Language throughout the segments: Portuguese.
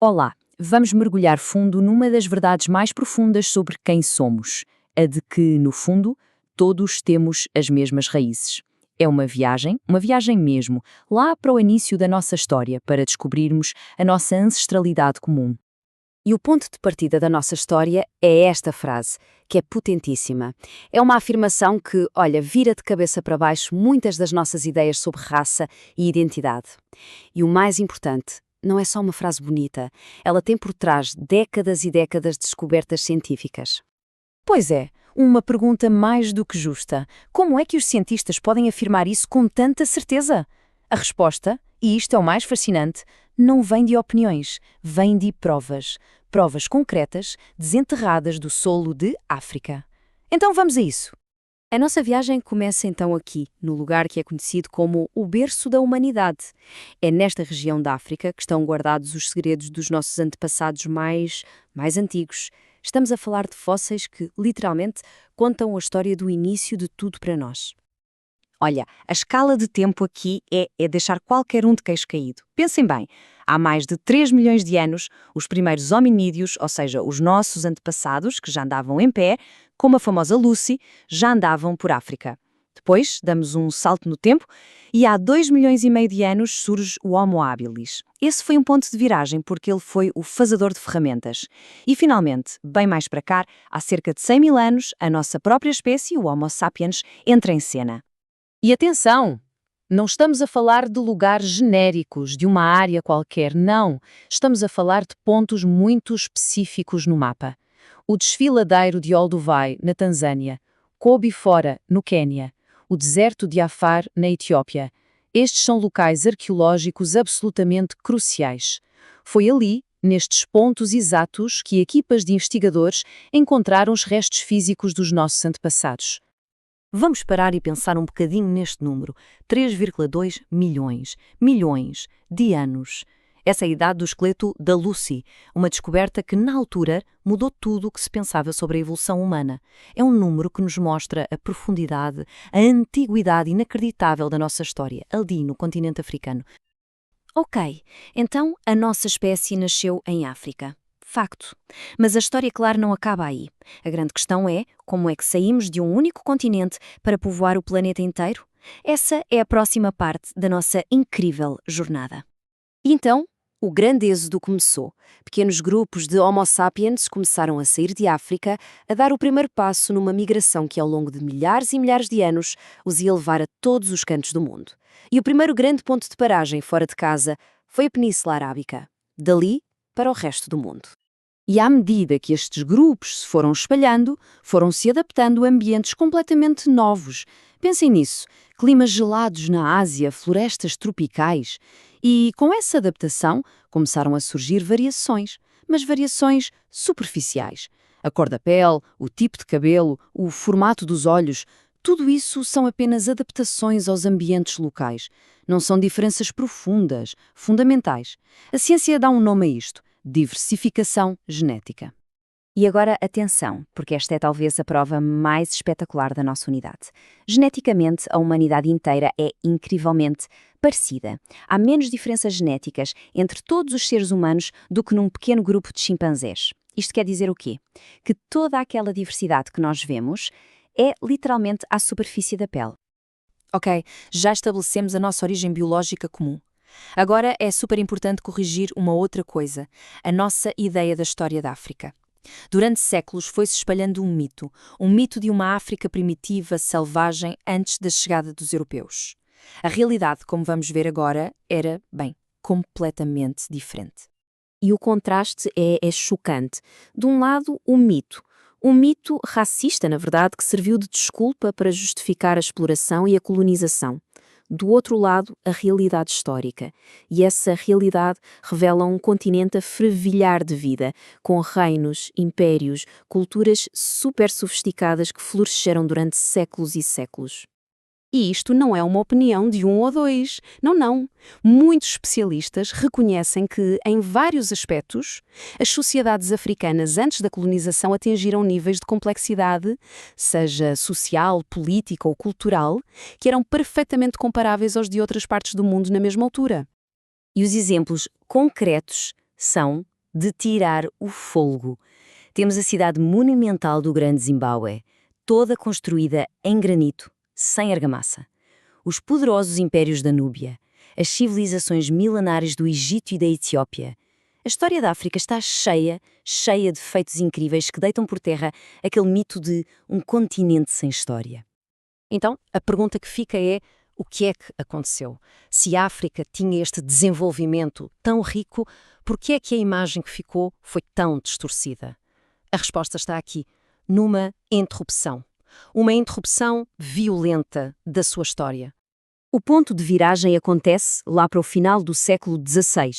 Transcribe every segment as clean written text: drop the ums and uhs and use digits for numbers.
Olá, vamos mergulhar fundo numa das verdades mais profundas sobre quem somos, a de que, no fundo, todos temos as mesmas raízes. É uma viagem mesmo, lá para o início da nossa história, para descobrirmos a nossa ancestralidade comum. E o ponto de partida da nossa história é esta frase, que é potentíssima. É uma afirmação que, olha, vira de cabeça para baixo muitas das nossas ideias sobre raça e identidade. E o mais importante, não é só uma frase bonita, ela tem por trás décadas e décadas de descobertas científicas. Pois é, uma pergunta mais do que justa. Como é que os cientistas podem afirmar isso com tanta certeza? A resposta, e isto é o mais fascinante, não vem de opiniões, vem de provas. Provas concretas, desenterradas do solo de África. Então vamos a isso. A nossa viagem começa então aqui, no lugar que é conhecido como o berço da humanidade. É nesta região da África que estão guardados os segredos dos nossos antepassados mais antigos. Estamos a falar de fósseis que, literalmente, contam a história do início de tudo para nós. Olha, a escala de tempo aqui é deixar qualquer um de queixo caído. Pensem bem, há mais de 3 milhões de anos, os primeiros hominídeos, ou seja, os nossos antepassados, que já andavam em pé, como a famosa Lucy, já andavam por África. Depois, damos um salto no tempo e há 2 milhões e meio de anos surge o Homo habilis. Esse foi um ponto de viragem porque ele foi o fazedor de ferramentas. E finalmente, bem mais para cá, há cerca de 100 mil anos, a nossa própria espécie, o Homo sapiens, entra em cena. E atenção! Não estamos a falar de lugares genéricos, de uma área qualquer, não. Estamos a falar de pontos muito específicos no mapa. O desfiladeiro de Olduvai, na Tanzânia, Gobi Fora, no Quênia, o deserto de Afar, na Etiópia. Estes são locais arqueológicos absolutamente cruciais. Foi ali, nestes pontos exatos, que equipas de investigadores encontraram os restos físicos dos nossos antepassados. Vamos parar e pensar um bocadinho neste número. 3,2 milhões. Milhões de anos. Essa é a idade do esqueleto da Lucy, uma descoberta que, na altura, mudou tudo o que se pensava sobre a evolução humana. É um número que nos mostra a profundidade, a antiguidade inacreditável da nossa história, ali no continente africano. Ok, então a nossa espécie nasceu em África. Facto. Mas a história, claro, não acaba aí. A grande questão é como é que saímos de um único continente para povoar o planeta inteiro? Essa é a próxima parte da nossa incrível jornada. E então, o grande êxodo começou. Pequenos grupos de Homo sapiens começaram a sair de África, a dar o primeiro passo numa migração que, ao longo de milhares e milhares de anos, os ia levar a todos os cantos do mundo. E o primeiro grande ponto de paragem fora de casa foi a Península Arábica. Dali para o resto do mundo. E à medida que estes grupos se foram espalhando, foram se adaptando a ambientes completamente novos. Pensem nisso, climas gelados na Ásia, florestas tropicais. E com essa adaptação começaram a surgir variações, mas variações superficiais. A cor da pele, o tipo de cabelo, o formato dos olhos, tudo isso são apenas adaptações aos ambientes locais. Não são diferenças profundas, fundamentais. A ciência dá um nome a isto: diversificação genética. E agora, atenção, porque esta é talvez a prova mais espetacular da nossa unidade. Geneticamente, a humanidade inteira é incrivelmente parecida. Há menos diferenças genéticas entre todos os seres humanos do que num pequeno grupo de chimpanzés. Isto quer dizer o quê? Que toda aquela diversidade que nós vemos é literalmente à superfície da pele. Ok, já estabelecemos a nossa origem biológica comum. Agora é super importante corrigir uma outra coisa, a nossa ideia da história da África. Durante séculos foi-se espalhando um mito de uma África primitiva, selvagem, antes da chegada dos europeus. A realidade, como vamos ver agora, era, completamente diferente. E o contraste é chocante. De um lado, o mito. Um mito racista, na verdade, que serviu de desculpa para justificar a exploração e a colonização. Do outro lado, a realidade histórica. E essa realidade revela um continente a fervilhar de vida, com reinos, impérios, culturas super sofisticadas que floresceram durante séculos e séculos. E isto não é uma opinião de um ou dois. Não, não. Muitos especialistas reconhecem que, em vários aspectos, as sociedades africanas antes da colonização atingiram níveis de complexidade, seja social, política ou cultural, que eram perfeitamente comparáveis aos de outras partes do mundo na mesma altura. E os exemplos concretos são de tirar o fôlego. Temos a cidade monumental do Grande Zimbábue, toda construída em granito, sem argamassa. Os poderosos impérios da Núbia, as civilizações milenares do Egito e da Etiópia. A história da África está cheia de feitos incríveis que deitam por terra aquele mito de um continente sem história. Então, a pergunta que fica é: o que é que aconteceu? Se a África tinha este desenvolvimento tão rico, por que é que a imagem que ficou foi tão distorcida? A resposta está aqui, numa interrupção. Uma interrupção violenta da sua história. O ponto de viragem acontece lá para o final do século XVI.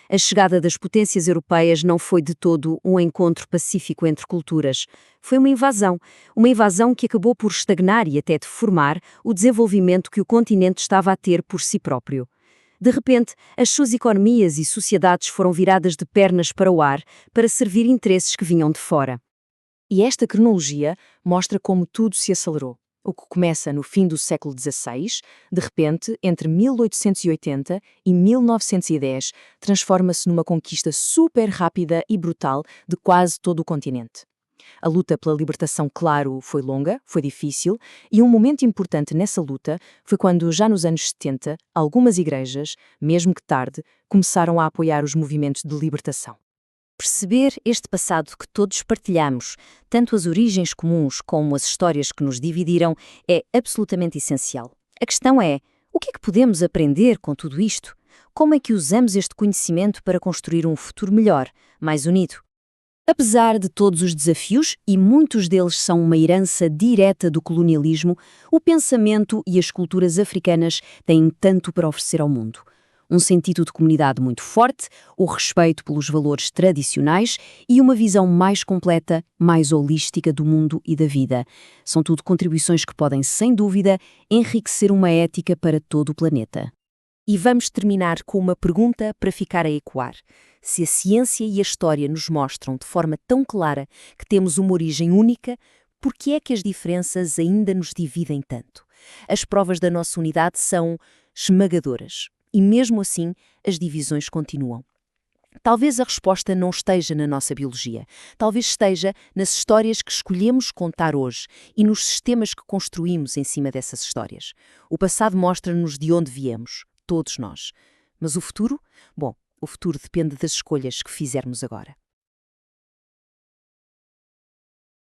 A chegada das potências europeias não foi de todo um encontro pacífico entre culturas. Foi uma invasão que acabou por estagnar e até deformar o desenvolvimento que o continente estava a ter por si próprio. De repente, as suas economias e sociedades foram viradas de pernas para o ar para servir interesses que vinham de fora. E esta cronologia mostra como tudo se acelerou. O que começa no fim do século XVI, de repente, entre 1880 e 1910, transforma-se numa conquista super rápida e brutal de quase todo o continente. A luta pela libertação, claro, foi longa, foi difícil, e um momento importante nessa luta foi quando, já nos anos 70, algumas igrejas, mesmo que tarde, começaram a apoiar os movimentos de libertação. Perceber este passado que todos partilhamos, tanto as origens comuns como as histórias que nos dividiram, é absolutamente essencial. A questão é, o que é que podemos aprender com tudo isto? Como é que usamos este conhecimento para construir um futuro melhor, mais unido? Apesar de todos os desafios, e muitos deles são uma herança direta do colonialismo, o pensamento e as culturas africanas têm tanto para oferecer ao mundo. Um sentido de comunidade muito forte, o respeito pelos valores tradicionais e uma visão mais completa, mais holística do mundo e da vida. São tudo contribuições que podem, sem dúvida, enriquecer uma ética para todo o planeta. E vamos terminar com uma pergunta para ficar a ecoar. Se a ciência e a história nos mostram de forma tão clara que temos uma origem única, por que é que as diferenças ainda nos dividem tanto? As provas da nossa unidade são esmagadoras. E mesmo assim, as divisões continuam. Talvez a resposta não esteja na nossa biologia. Talvez esteja nas histórias que escolhemos contar hoje e nos sistemas que construímos em cima dessas histórias. O passado mostra-nos de onde viemos, todos nós. Mas o futuro? Bom, o futuro depende das escolhas que fizermos agora.